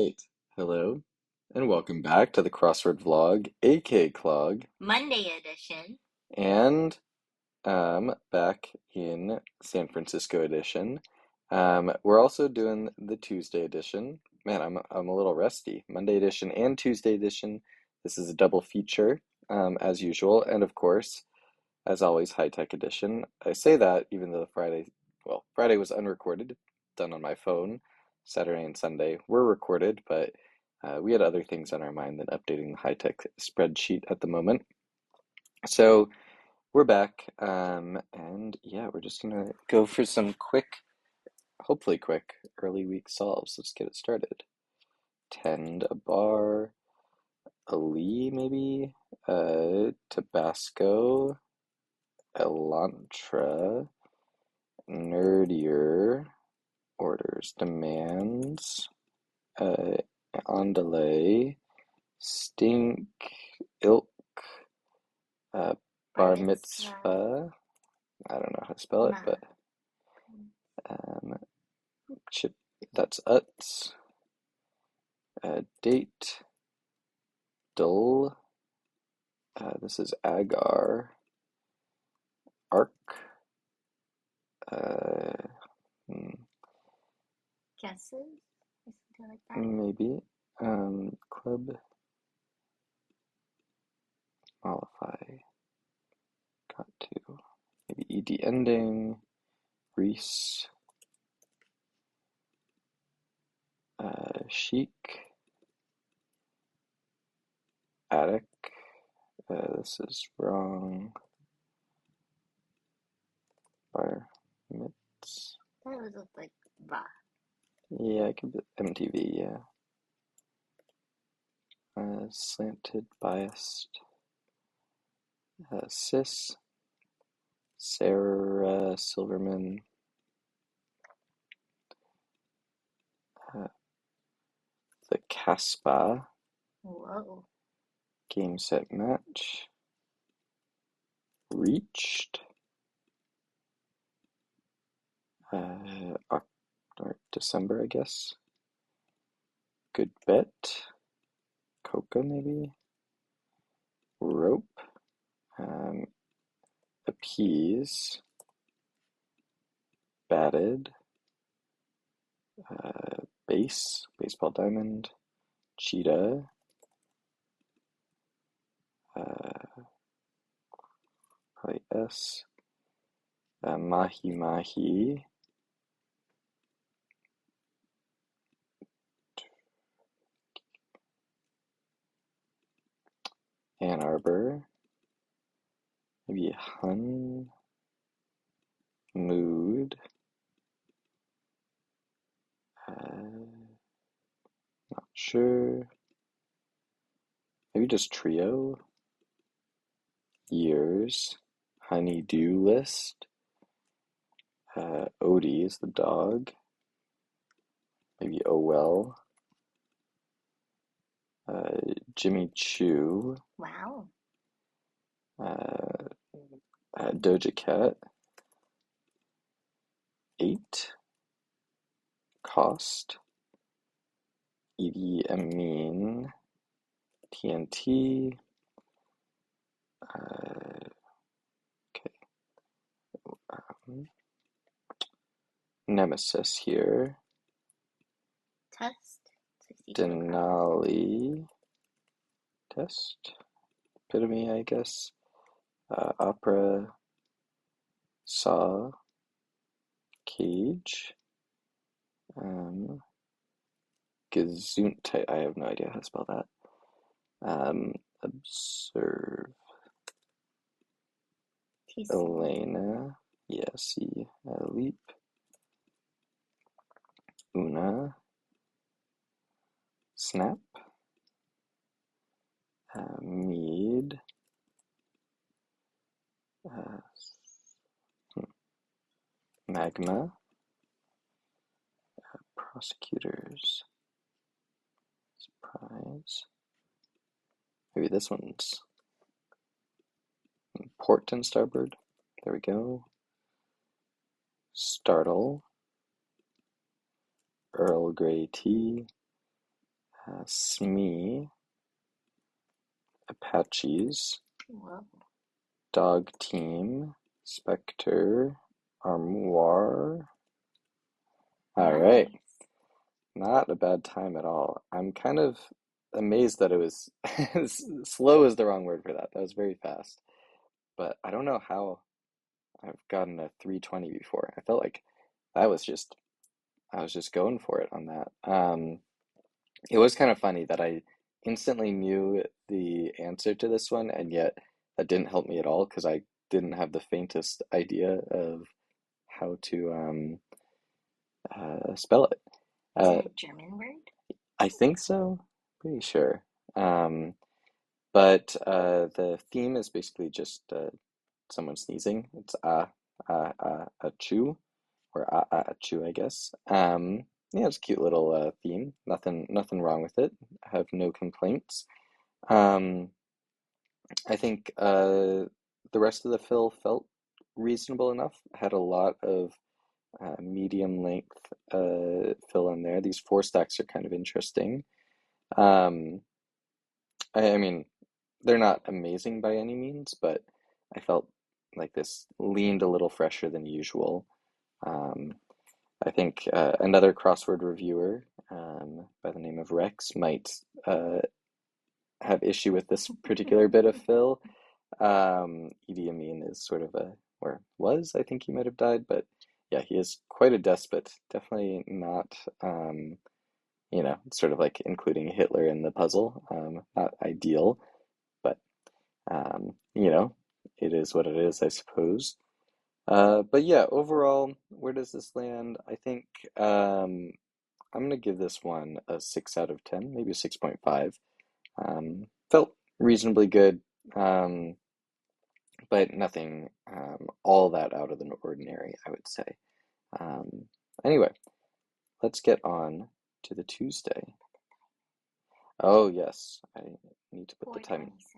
Great. Hello, and welcome back to the Crossword vlog, aka Clog, Monday edition. and back in San Francisco edition. We're also doing the Tuesday edition. Man, I'm a little rusty. Monday edition and Tuesday edition. This is a double feature, as usual, and of course, as always, high tech edition. I say that even though Friday was unrecorded, done on my phone. Saturday and Sunday were recorded, but we had other things on our mind than updating the high tech spreadsheet at the moment. So we're back, and yeah, we're just gonna go for some quick, hopefully quick, early week solves. Let's get it started. Tend a bar, a Lee maybe, Tabasco, Elantra, nerdier, orders, demands, uh, on delay, stink, ilk, uh, bar mitzvah. I don't know how to spell it, but um, chip. That's uts. Date, dull. This is agar. Arc. Uh, Guesses? Or something like that. maybe. Club. Mollify. Got to. Maybe ed ending. Reese. Chic. Attic. This is wrong. Bar mitts. That was like bah. Yeah, I could be MTV, yeah. Slanted, biased. Cis. Sarah Silverman. The Casbah. Whoa. Game set match. Reached. December, I guess. Good bet. Coca, maybe. Rope. Appease. Batted. Base. Baseball diamond. Cheetah. Probably S. Mahi Mahi. Ann Arbor. Maybe Hun. Mood. Not sure. Maybe just trio. Years. Honeydew list. Odie is the dog. Maybe Oh Well. Jimmy Choo. Wow. Doja Cat. 8. Cost. Edie Amin. TNT. Okay. Nemesis here. Test. 62 Denali. Test. Epitome, I guess. Opera. Saw. Cage. Gesundheit. I have no idea how to spell that. Observe. TC. Elena. Yeah, see. Leap. Una. Snap. Mead. Magma. Prosecutors. Surprise. Maybe this one's port and starboard. There we go. Startle. Earl Grey tea. Smee, Apaches, Whoa. Dog Team, Spectre, Armoire. All right, Nice. not a bad time at all. I'm kind of amazed that it was slow is the wrong word for that. That was very fast. But I don't know how I've gotten a 320 before. I felt like that was just I was just going for it on that. It was kind of funny that I instantly knew the answer to this one, and yet that didn't help me at all because I didn't have the faintest idea of how to spell it. Is Uh, it a German word? I think so, pretty sure. Um, but the theme is basically just someone sneezing. It's a chew or a chew, I guess. Yeah, it's a cute little theme. Nothing wrong with it. I have no complaints. Um, I think the rest of the fill felt reasonable enough. Had a lot of medium length fill in there. These four stacks are kind of interesting. Um, I mean, they're not amazing by any means, but I felt like this leaned a little fresher than usual. Um, I think another crossword reviewer by the name of Rex might have issue with this particular bit of fill. Idi Amin is sort of or was, I think he might have died, but yeah, he is quite a despot. Definitely not, sort of like including Hitler in the puzzle. Not ideal, but it is what it is, I suppose. But yeah, overall, where does this land? I think I'm gonna give this one a 6 out of 10, maybe a 6.5. Felt reasonably good, but nothing all that out of the ordinary, I would say. Um, anyway, let's get on to the Tuesday. Oh, yes, I need to put the time. 426.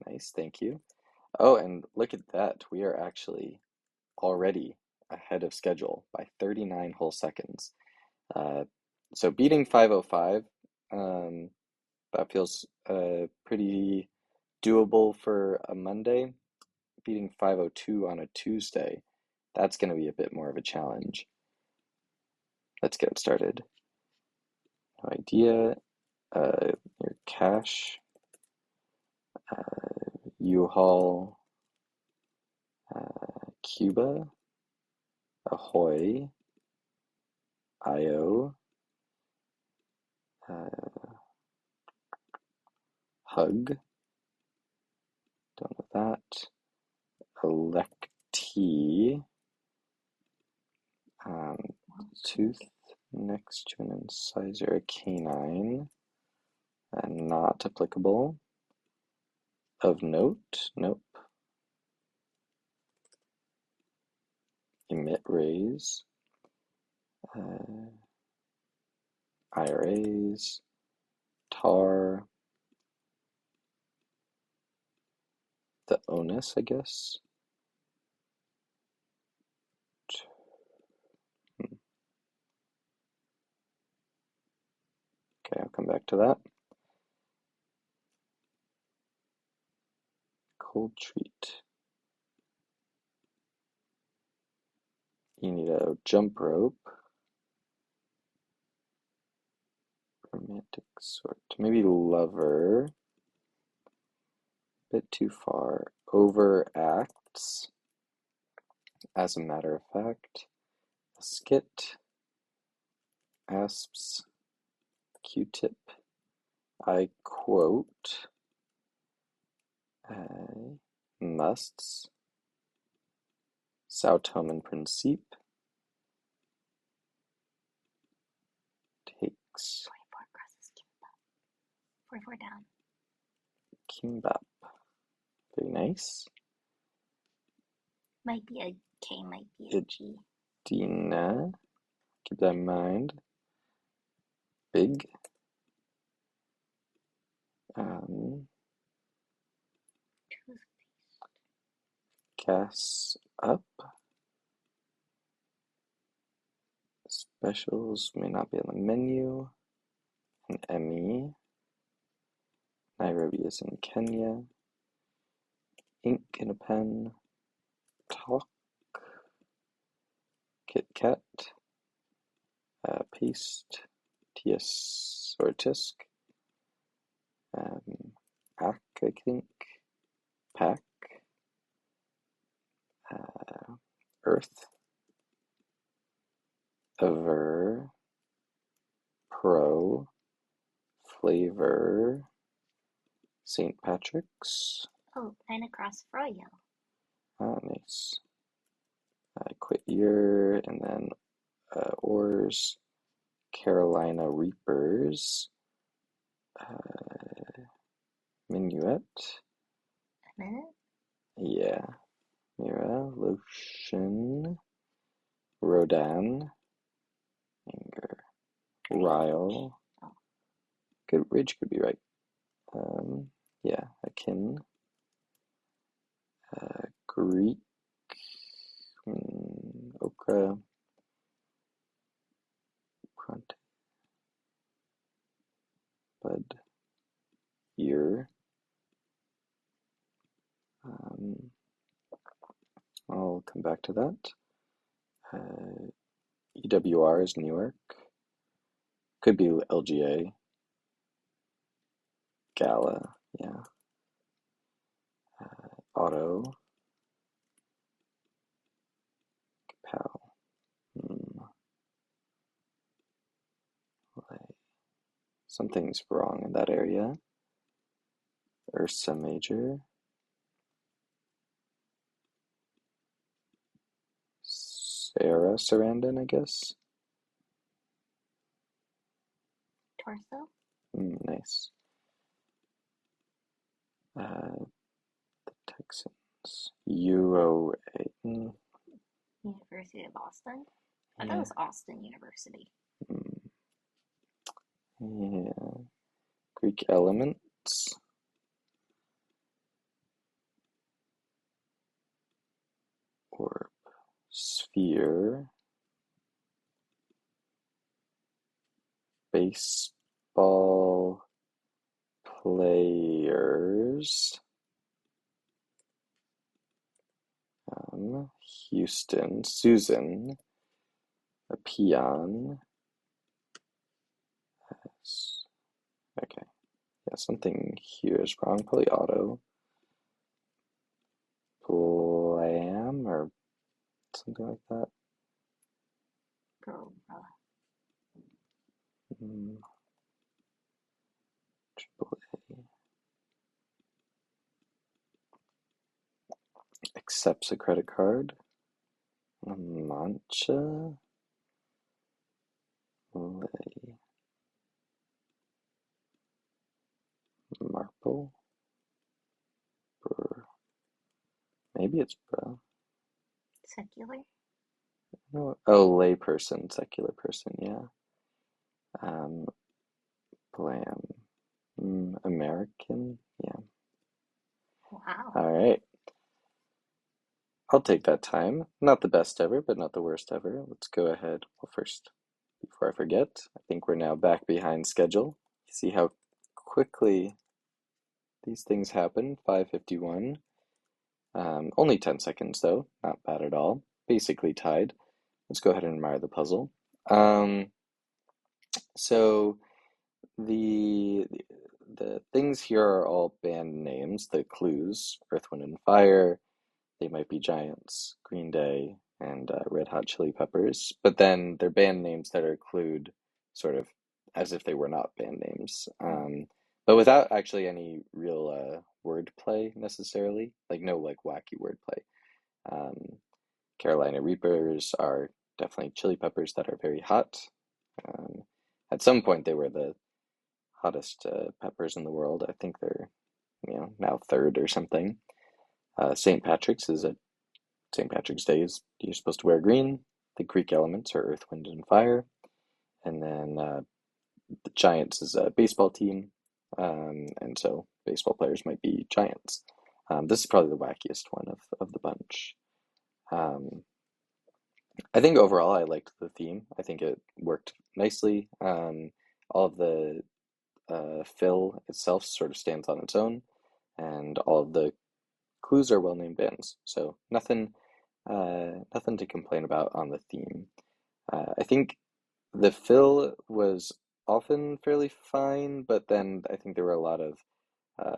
Nice, thank you. Oh, and look at that. We are actually already ahead of schedule by 39 whole seconds. Uh, so beating 505, um, that feels pretty doable for a Monday. Beating 502 on a Tuesday, that's going to be a bit more of a challenge. Let's get started. No idea. Your cash, U-Haul, Cuba, Ahoy, IO, Hug, don't know that. Electee, tooth next to an incisor, a canine, not applicable. Of note, nope. Emit rays, IRAs, tar, the onus, I guess. Okay, I'll come back to that. Cold treat. You need a jump rope. Romantic sort. Maybe lover. Bit too far. Overacts. As a matter of fact. A skit. Asps. Q-tip. I quote. Musts. Sao Tome and Principe. Takes. 44 crosses kimbap. 44 down. Kimbap. Very nice. Might be a K, might be a G. Dina. Keep that in mind. Big. Toothpaste. Gas up. Specials may not be on the menu. an M-E. Nairobi is in Kenya. Ink in a pen. Talk. Kit Kat. Paste. Ts or tisk. Ack, I think. Pack. Earth. Aver. Pro. Flavor. St. Patrick's. Oh, and across Froyo. Ah, nice. Quit year, and then Oars. Carolina Reapers. Minuet. A minute? Yeah. Mira. Lotion. Rodan. Anger. Ryle. Oh. Good. Ridge could be right. Yeah. Akin. Greek. Okra. Front. Bud. Ear. I'll come back to that. EWR is Newark. Could be LGA. Gala, yeah. Auto. Kapow. Something's wrong in that area. Ursa Major. Sarah Sarandon, I guess. Torso? Nice. The Texans. UOA. University of Boston? I thought it Yeah. was Austin University. Yeah. Greek elements. Orb. Sphere. Baseball players. Houston. Susan. A peon. Okay. Yeah, something here is wrong. Probably auto. Blam or something like that. Girl. Triple A. Accepts a credit card. Mancha. Lay. Marple. Brr. Maybe it's bro. Secular? No. Oh, lay person, secular person, yeah. Blam. American, yeah. Wow. All right. I'll take that time. Not the best ever, but not the worst ever. Let's go ahead. Well, first, before I forget, I think we're now back behind schedule. See how quickly these things happen. 5:51. Only 10 seconds though. Not bad at all. Basically tied. Let's go ahead and admire the puzzle. So the the things here are all band names. The clues: Earth, Wind, and Fire. They might be Giants, Green Day, and Red Hot Chili Peppers. But then they're band names that are clued sort of as if they were not band names. But without actually any real wordplay necessarily, like no like wacky wordplay. Carolina Reapers are definitely chili peppers that are very hot. Um, at some point, they were the hottest peppers in the world. I think they're, now third or something. St. Patrick's is a St. Patrick's Day is you're supposed to wear green. The Greek elements are earth, wind, and fire. And then the Giants is a baseball team. And so baseball players might be Giants. This is probably the wackiest one of the bunch. I think overall I liked the theme. I think it worked nicely. All of the fill itself sort of stands on its own, and all of the clues are well-named bands. So nothing to complain about on the theme. I think the fill was often fairly fine, but then I think there were a lot of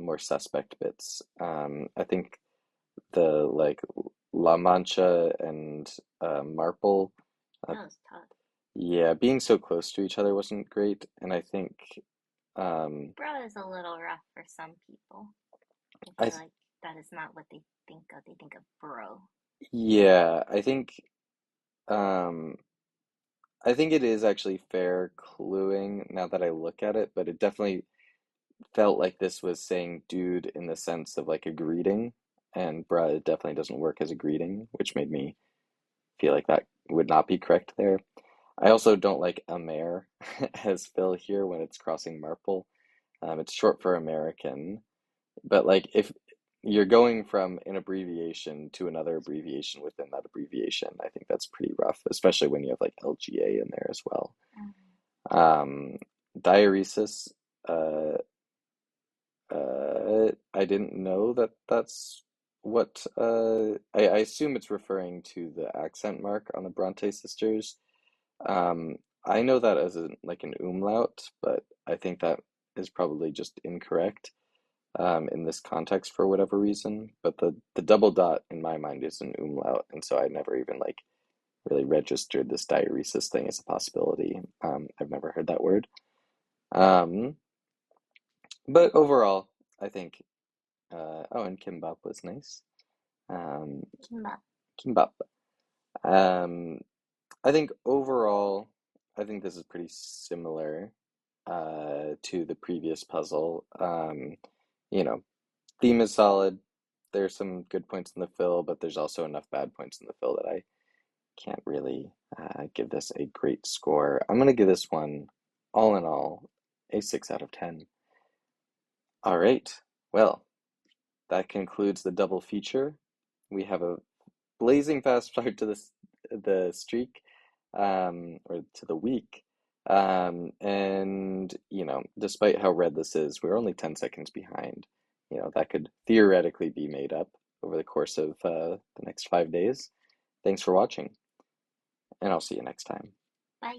more suspect bits. I think the like La Mancha and Marple, uh, That was tough. yeah, being so close to each other wasn't great, and I think um, Bro is a little rough for some people. I I feel th like that is not what they think of. They think of bro. yeah, um, I think it is actually fair cluing now that I look at it, but it definitely felt like this was saying dude in the sense of like a greeting, and bruh it definitely doesn't work as a greeting, which made me feel like that would not be correct there. I also don't like Amer as Phil here when it's crossing Marple. It's short for American, but like if you're going from an abbreviation to another abbreviation within that abbreviation, I think that's pretty rough, especially when you have like LGA in there as well. Mm. Um, Diuresis, uh, I didn't know that that's what I assume it's referring to the accent mark on the Bronte sisters. Um, I know that as like an umlaut, but I think that is probably just incorrect in this context for whatever reason. But the double dot in my mind is an umlaut, and so I never even like really registered this diuresis thing as a possibility. I've never heard that word. Um, but overall, I think oh, and kimbap was nice. Um, Kimbap. kimbap. Um, I think overall, I think this is pretty similar to the previous puzzle. You know, theme is solid. There's some good points in the fill, but there's also enough bad points in the fill that I can't really give this a great score. I'm gonna give this one, all in all, a 6 out of 10. All right. Well, that concludes the double feature. We have a blazing fast start to the streak, or to the week. And despite how red this is, we're only 10 seconds behind. That could theoretically be made up over the course of the next 5 days. Thanks for watching, and I'll see you next time. Bye.